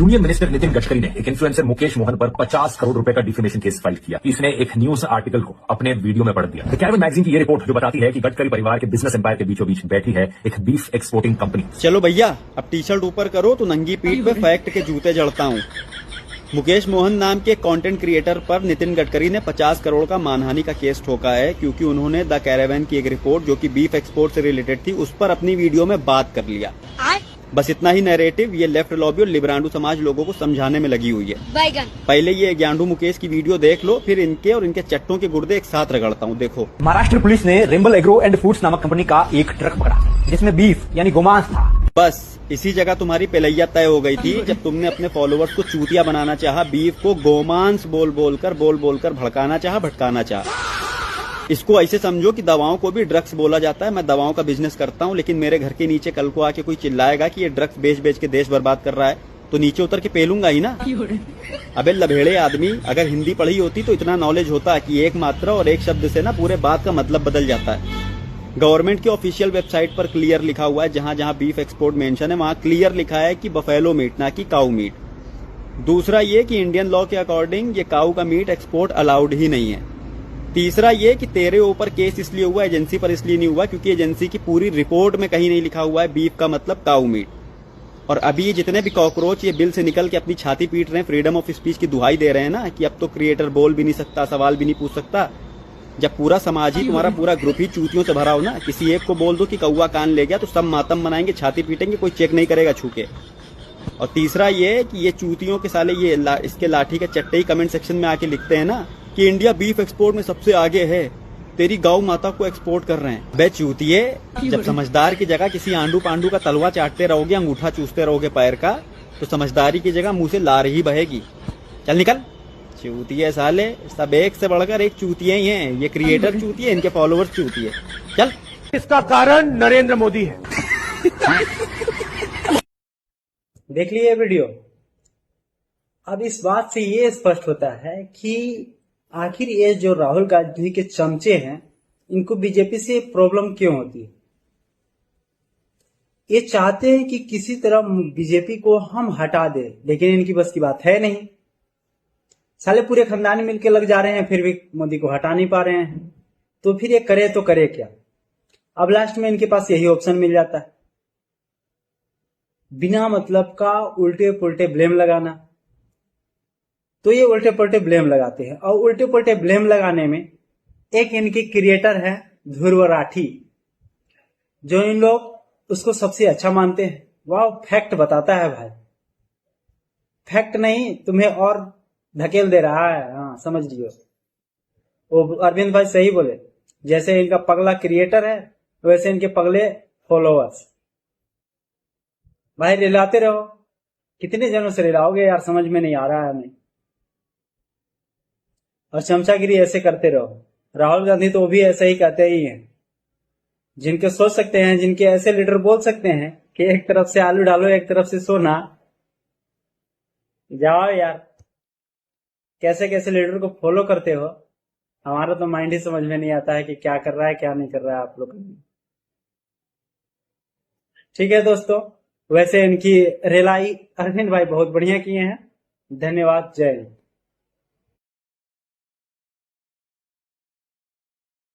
Union minister Nitin Gadkari ने एक influencer Mukesh Mohan पर 50 करोड़ रुपए का डिफेमेशन केस फाइल किया। इसने एक न्यूज आर्टिकल को अपने वीडियो में पढ़ दिया। द कैरेबियन मैगजीन की ये रिपोर्ट जो बताती है कि गडकरी परिवार के बिजनेस एम्पायर के बीचों बीच बैठी है एक बीफ एक्सपोर्टिंग कंपनी। चलो भैया, अब टी शर्ट ऊपर करो तो नंगी पीठ पे फैक्ट के जूते जड़ता हूँ। मुकेश मोहन नाम के कंटेंट क्रिएटर पर नितिन गडकरी ने 50 करोड़ का मानहानि का केस ठोका है, क्योंकि उन्होंने द कैरेबियन की एक रिपोर्ट जो कि बीफ एक्सपोर्ट से रिलेटेड थी उस पर अपनी वीडियो में बात कर लिया। बस इतना ही नैरेटिव ये लेफ्ट लॉबी और लिब्रांडू समाज लोगों को समझाने में लगी हुई है। पहले ये ग्यांडू मुकेश की वीडियो देख लो, फिर इनके और इनके चट्टों के गुर्दे एक साथ रगड़ता हूँ। देखो, महाराष्ट्र पुलिस ने रेम्बल एग्रो एंड फूड्स नामक कंपनी का एक ट्रक पकड़ा जिसमें बीफ यानी गोमांस था। बस इसी जगह तुम्हारी पेलैया तय हो गई थी जब तुमने अपने फॉलोअर्स को चूतिया बनाना चाहा, बीफ को गोमांस बोल बोलकर भड़काना चाहा, भटकाना चाहा। इसको ऐसे समझो कि दवाओं को भी ड्रग्स बोला जाता है। मैं दवाओं का बिजनेस करता हूँ, लेकिन मेरे घर के नीचे कल को आके कोई चिल्लाएगा कि ये ड्रग्स बेच के देश बर्बाद कर रहा है, तो नीचे उतर के पेलूंगा ही ना। अबे लभेड़े आदमी, अगर हिंदी पढ़ी होती तो इतना नॉलेज होता कि एक मात्रा और एक शब्द से ना पूरे बात का मतलब बदल जाता है। गवर्नमेंट की ऑफिशियल वेबसाइट पर क्लियर लिखा हुआ है, जहां जहां बीफ एक्सपोर्ट मेंशन है वहां क्लियर लिखा है कि बफेलो मीट, ना कि काऊ मीट। दूसरा ये कि इंडियन लॉ के अकॉर्डिंग ये काऊ का मीट एक्सपोर्ट अलाउड ही नहीं है। तीसरा ये कि तेरे ऊपर केस इसलिए हुआ, एजेंसी पर इसलिए नहीं हुआ क्योंकि एजेंसी की पूरी रिपोर्ट में कहीं नहीं लिखा हुआ है बीफ का मतलब काऊ मीट। और अभी ये जितने भी कॉकरोच ये बिल से निकल के अपनी छाती पीट रहे हैं, फ्रीडम ऑफ स्पीच की दुहाई दे रहे हैं ना कि अब तो क्रिएटर बोल भी नहीं सकता, सवाल भी नहीं पूछ सकता। जब पूरा समाज ही, तुम्हारा पूरा ग्रुप ही चूतियों से भरा हो ना, किसी एक को बोल दो कि कौवा कान ले गया तो सब मातम मनाएंगे, छाती पीटेंगे, कोई चेक नहीं करेगा छूके। और तीसरा ये कि ये चूतियों के साले ये इसके लाठी के चट्टे ही कमेंट सेक्शन में आके लिखते हैं ना कि इंडिया बीफ एक्सपोर्ट में सबसे आगे है, तेरी गौ माता को एक्सपोर्ट कर रहे हैं। बे चूतिए, जब समझदार की जगह किसी आंडू पांडू का तलवा चाटते रहोगे, अंगूठा चूसते रहोगे पैर का, तो समझदारी की जगह मुंह से लार ही बहेगी। चल निकल चूतिए साले, सब एक से बढ़कर एक चूतिए ही हैं। ये क्रिएटर चूतिए, इनके फॉलोअर्स चूतिए। चल, इसका कारण नरेंद्र मोदी है। देख लिए वीडियो। अब इस बात से ये स्पष्ट होता है कि आखिर ये जो राहुल गांधी के चमचे हैं, इनको बीजेपी से प्रॉब्लम क्यों होती है। ये चाहते हैं कि किसी तरह बीजेपी को हम हटा दे, लेकिन इनकी बस की बात है नहीं। साले पूरे खानदान मिलके लग जा रहे हैं, फिर भी मोदी को हटा नहीं पा रहे हैं। तो फिर ये करे तो करे क्या। अब लास्ट में इनके पास यही ऑप्शन मिल जाता है, बिना मतलब का उल्टे पुल्टे ब्लेम लगाना। तो ये उल्टे पुल्टे ब्लेम लगाते हैं, और उल्टे पुल्टे ब्लेम लगाने में एक इनके क्रिएटर है ध्रुव राठी, जो इन लोग उसको सबसे अच्छा मानते हैं। वाह, फैक्ट बताता है भाई, फैक्ट नहीं तुम्हें और धकेल दे रहा है। हाँ, समझ लियो। वो अरविंद भाई सही बोले, जैसे इनका पगला क्रिएटर है वैसे इनके पगले फॉलोअर्स। भाई रिलाते रहो, कितने जनों से रिलाओगे यार, समझ में नहीं आ रहा है हमें। और चमचागिरी ऐसे करते रहो। राहुल गांधी तो वो भी ऐसे ही कहते ही हैं, जिनके सोच सकते हैं, जिनके ऐसे लीडर बोल सकते हैं कि एक तरफ से आलू डालो एक तरफ से सोना। जाओ यार, कैसे कैसे लीडर को फॉलो करते हो। हमारा तो माइंड ही समझ में नहीं आता है कि क्या कर रहा है क्या नहीं कर रहा है आप लोग। ठीक है दोस्तों, वैसे इनकी रिलाई अरविंद भाई बहुत बढ़िया किए हैं। धन्यवाद, जय हिंद।